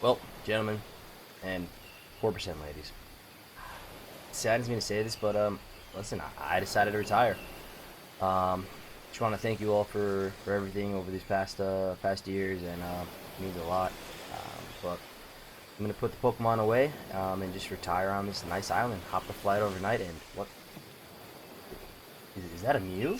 Well, gentlemen, and 4% ladies, it saddens me to say this, but listen, I decided to retire. Just want to thank you all for everything over these past years, and it means a lot. But I'm gonna put the Pokemon away and just retire on this nice island. Hop the flight overnight, and what is that a Mew?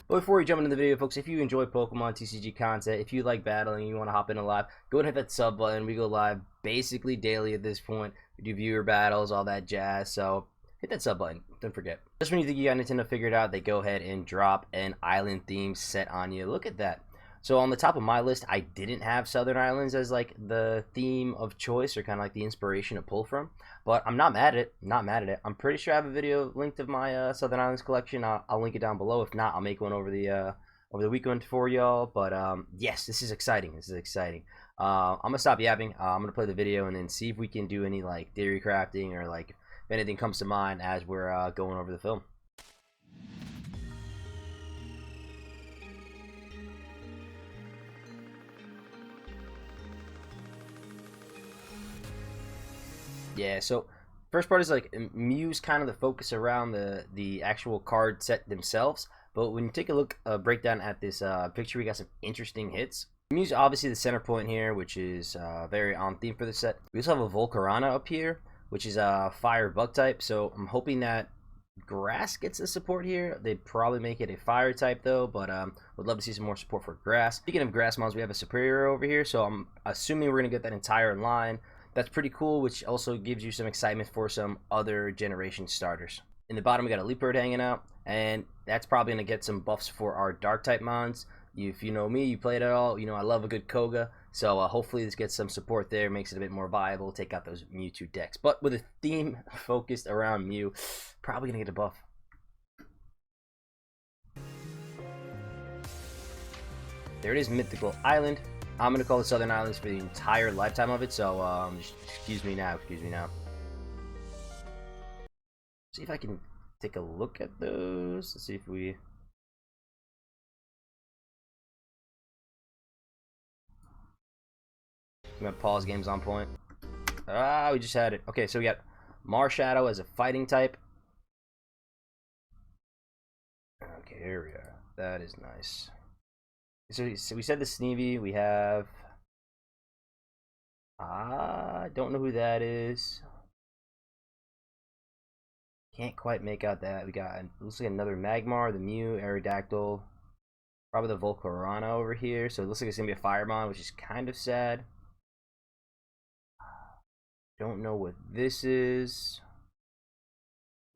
But before we jump into the video, folks, if you enjoy Pokemon TCG content, if you like battling, you want to hop in live, go ahead and hit that sub button. We go live basically daily at this point. We do viewer battles, all that jazz. So hit that sub button. Don't forget. Just when you think you got Nintendo figured out, they go ahead and drop an island theme set on you. Look at that. So on the top of my list, I didn't have Southern Islands as like the theme of choice or kind of like the inspiration to pull from. But I'm not mad at it. Not mad at it. I'm pretty sure I have a video linked of my Southern Islands collection. I'll link it down below. If not, I'll make one over the weekend for y'all. But yes, this is exciting. This is exciting. I'm gonna stop yapping. I'm gonna play the video and then see if we can do any like theory crafting or like if anything comes to mind as we're going over the film. Yeah, so first part is like Mew's kind of the focus around the actual card set themselves. But when you take a look, breakdown at this picture, we got some interesting hits. Mew's obviously the center point here, which is very on theme for the set. We also have a Volcarona up here, which is a fire bug type. So I'm hoping that grass gets the support here. They'd probably make it a fire type though, but would love to see some more support for grass. Speaking of grass mons, we have a superior over here, so I'm assuming we're gonna get that entire line. That's pretty cool, which also gives you some excitement for some other generation starters. In the bottom, we got a Leopard hanging out, and that's probably going to get some buffs for our dark type mons. If you know me, you played it all, you know I love a good Koga, so hopefully this gets some support there, makes it a bit more viable, take out those Mewtwo decks. But with a theme focused around Mew, probably going to get a buff. There it is, Mythical Island. I'm gonna call the Southern Islands for the entire lifetime of it, so just excuse me now, excuse me now. See if I can take a look at those. Let's see if we... I'm gonna pause games on point. Ah, we just had it. Okay, so we got Marshadow as a fighting type. Okay, here we are. That is nice. So we said the Sneevy. We have... I don't know who that is. Can't quite make out that. We got, looks like another Magmar, the Mew, Aerodactyl. Probably the Volcarona over here. So it looks like it's going to be a Firebond, which is kind of sad. Don't know what this is.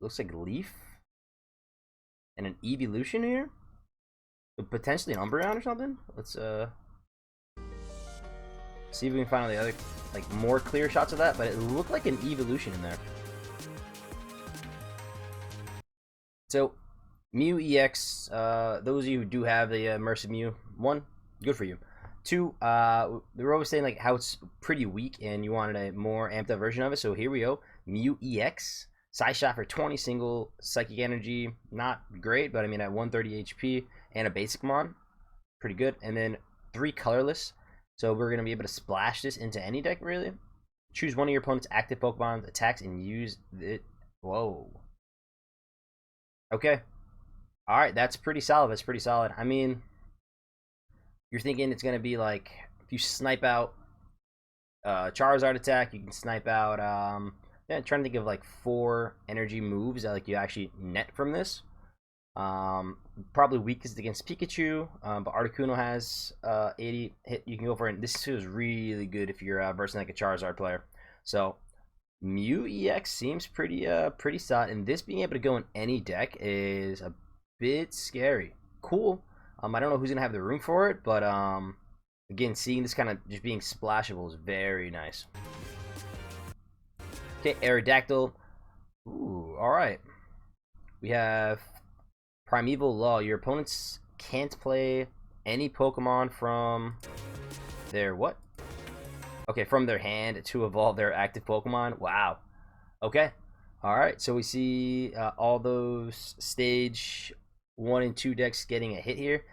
Looks like Leaf. And an Evolution here? Potentially an Umbreon or something? Let's see if we can find the other, like, more clear shots of that. But it looked like an Evolution in there. So, Mew EX, those of you who do have the immersive Mew, one, good for you. Two, they were always saying like how it's pretty weak and you wanted a more amped up version of it. So here we go, Mew EX, Psy Shot for 20 single, Psychic Energy, not great, but I mean at 130 HP and a basic mon, pretty good. And then 3 colorless, so we're gonna be able to splash this into any deck really. Choose one of your opponent's active Pokemon's attacks and use it. Whoa. Okay. All right, that's pretty solid. That's pretty solid. I mean, you're thinking it's gonna be like if you snipe out Charizard attack, you can snipe out. Yeah, I'm trying to think of like 4 energy moves that like you actually net from this. Probably weakest against Pikachu, but Articuno has 80 hit. You can go for it. This feels really good if you're versing like a Charizard player. So Mew EX seems pretty solid, and this being able to go in any deck is a bit scary. Cool. I don't know who's gonna have the room for it, but again, seeing this kind of just being splashable is very nice. Okay, Aerodactyl. Ooh, all right. We have Primeval Law. Your opponents can't play any Pokemon from their what? Okay, from their hand to evolve their active Pokemon. Wow. Okay. All right. So we see all those stage 1 and 2 decks getting a hit here.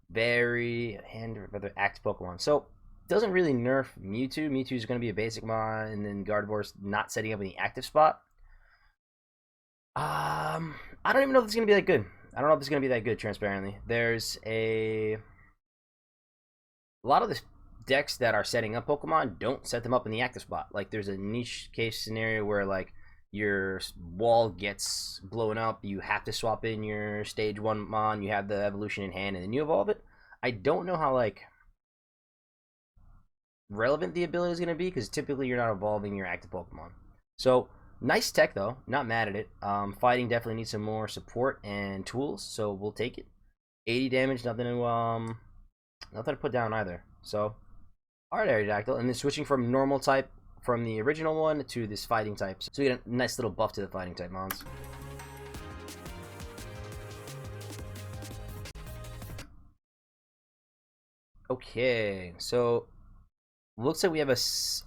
Very hand for their active Pokemon. So doesn't really nerf Mewtwo. Mewtwo is going to be a basic mon, and then Gardevoir's not setting up in the active spot. I don't even know if it's going to be that good. I don't know if it's going to be that good, transparently. There's a lot of the decks that are setting up Pokemon don't set them up in the active spot. Like, there's a niche case scenario where, like, your wall gets blown up, you have to swap in your stage 1 mon, you have the evolution in hand, and then you evolve it. I don't know how, like, relevant the ability is going to be, because typically you're not evolving your active Pokemon. So, nice tech, though. Not mad at it. Fighting definitely needs some more support and tools, so we'll take it. 80 damage, nothing to put down either. So, alright, Aerodactyl. And then switching from normal type from the original one to this fighting type. So we get a nice little buff to the fighting type mons. Okay, so looks like we have a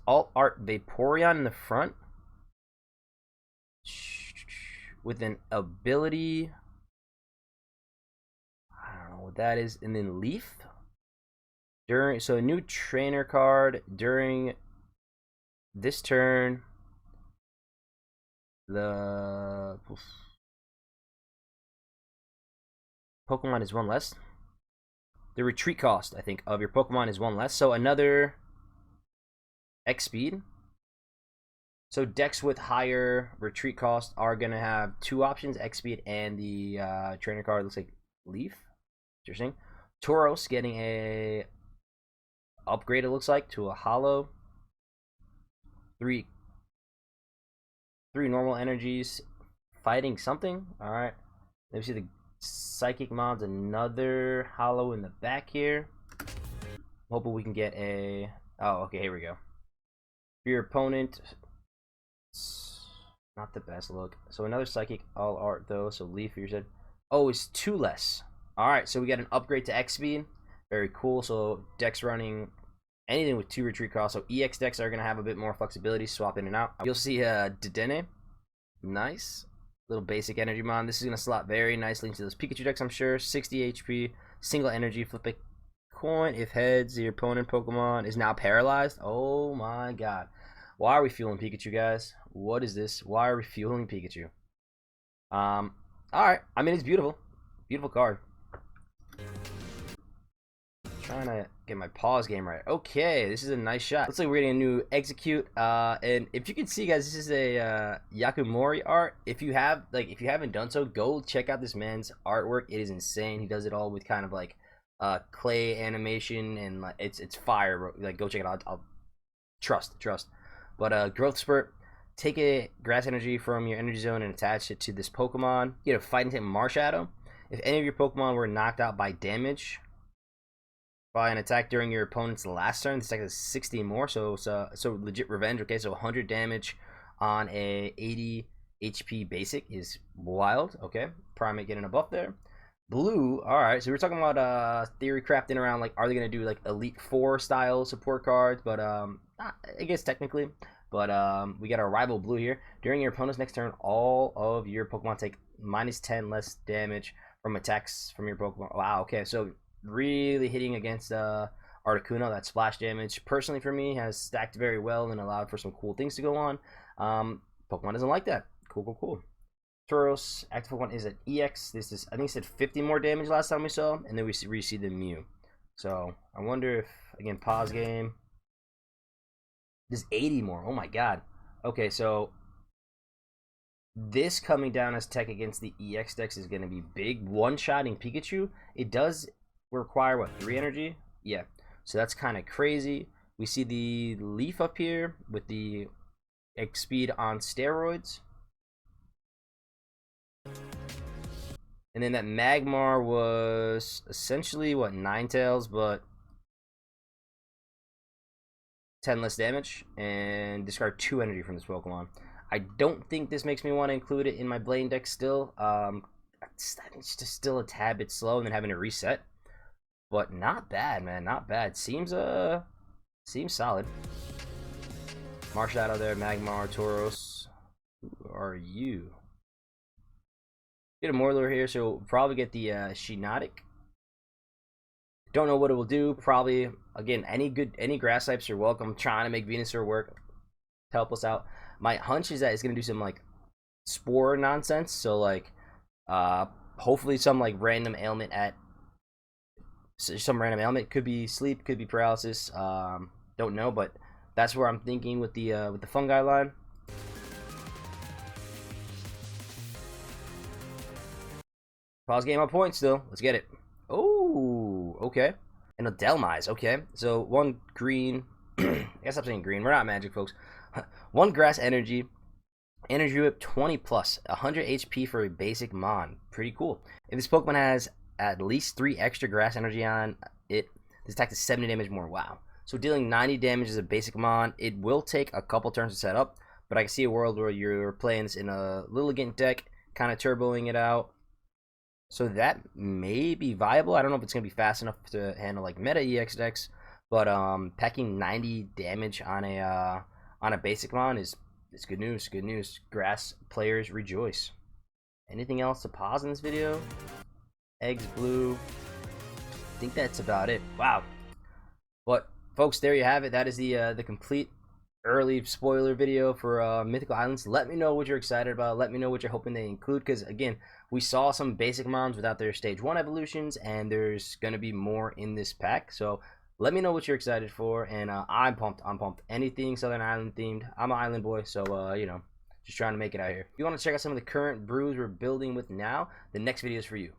alt art Vaporeon in the front with an ability. I don't know what that is. And then Leaf. So a new trainer card during this turn. The Pokemon is 1 less. The retreat cost, I think, of your Pokemon is 1 less. So another X speed. So decks with higher retreat cost are gonna have 2 options: X speed and the trainer card. Looks like Leaf. Interesting. Tauros getting a upgrade, it looks like, to a hollow. 3 normal energies fighting something. Alright. Let me see the psychic mons, another hollow in the back here. Hoping we can get a... Oh, okay, here we go. For your opponent, it's not the best look. So another psychic all art though. So Leaf, you said, oh, it's 2 less. Alright, so we got an upgrade to X speed. Very cool. So decks running anything with 2 retreat costs. So EX decks are going to have a bit more flexibility, swap in and out. You'll see Dedenne. Nice. Little basic energy mon. This is going to slot very nicely into those Pikachu decks, I'm sure. 60 HP, single energy, flip a coin. If heads, your opponent Pokemon is now paralyzed. Oh my god. Why are we fueling Pikachu, guys? What is this? Why are we fueling Pikachu? Alright. I mean, it's beautiful. Beautiful card. Trying to get my pause game right. Okay, this is a nice shot. Looks like we're getting a new execute. And if you can see, guys, this is a Yakumori art. If you haven't done so, go check out this man's artwork. It is insane. He does it all with kind of like clay animation, and like it's fire, bro. Like, go check it out. I'll trust. But growth spurt. Take a grass energy from your energy zone and attach it to this Pokemon. You get a fighting type Marshadow. If any of your Pokemon were knocked out by damage by an attack during your opponent's last turn, this attack is 60 more, so legit revenge. Okay, so 100 damage on a 80 HP basic is wild. Okay, Primate getting a buff there. Blue, alright, so we're talking about theory crafting around, like, are they going to do like Elite 4 style support cards, but I guess technically. But we got our rival Blue here. During your opponent's next turn, all of your Pokemon take -10 less damage from attacks from your Pokemon. Wow, okay, so really hitting against Articuno. That splash damage, personally for me, has stacked very well and allowed for some cool things to go on. Pokemon doesn't like that. Cool. Tauros, active Pokemon is at EX. This is, I think it said 50 more damage last time we saw, and then we see the Mew. So I wonder if, again, pause game. There's 80 more. Oh my god. Okay, so this coming down as tech against the EX decks is going to be big. One-shotting Pikachu. It does require, what, 3 energy? Yeah. So that's kind of crazy. We see the Leaf up here with the X speed on steroids. And then that Magmar was essentially, what, Ninetales, but 10 less damage, and discard 2 energy from this Pokemon. I don't think this makes me want to include it in my Blaine deck still. It's just still a tad bit slow, and then having to reset. But not bad, man. Not bad. Seems solid. Marshadow there, Magmar, Tauros. Who are you? Get a Morlor here, so we'll probably get the Shiinotic. Don't know what it will do. Probably, again, any grass types are welcome. I'm trying to make Venusaur work, help us out. My hunch is that it's gonna do some like spore nonsense. So like, hopefully some like random ailment at some random ailment. Could be sleep, could be paralysis. Don't know, but that's where I'm thinking with the fungi line. Pause game on point still. Let's get it. Oh, okay. And a Delmise, okay. So one green. I guess I'm saying green. We're not magic, folks. One grass energy. Energy whip 20 plus. 100 HP for a basic mon. Pretty cool. If this Pokemon has at least 3 extra grass energy on it, this attack is 70 damage more. Wow. So dealing 90 damage as a basic mon. It will take a couple turns to set up, but I can see a world where you're playing this in a Lilligant deck, kind of turboing it out. So that may be viable. I don't know if it's going to be fast enough to handle like meta EX decks, but packing 90 damage on a basic mon is good news. Good news. Grass players rejoice. Anything else to pause in this video? Eggs blue. I think that's about it. Wow. But folks, there you have it. That is the complete early spoiler video for Mythical Islands. Let me know what you're excited about. Let me know what you're hoping they include, because again, we saw some basic mons without their stage 1 evolutions, and there's going to be more in this pack. So let me know what you're excited for, and I'm pumped. I'm pumped. Anything Southern Island themed. I'm an island boy, so you know, just trying to make it out here. If you want to check out some of the current brews we're building with now, the next video is for you.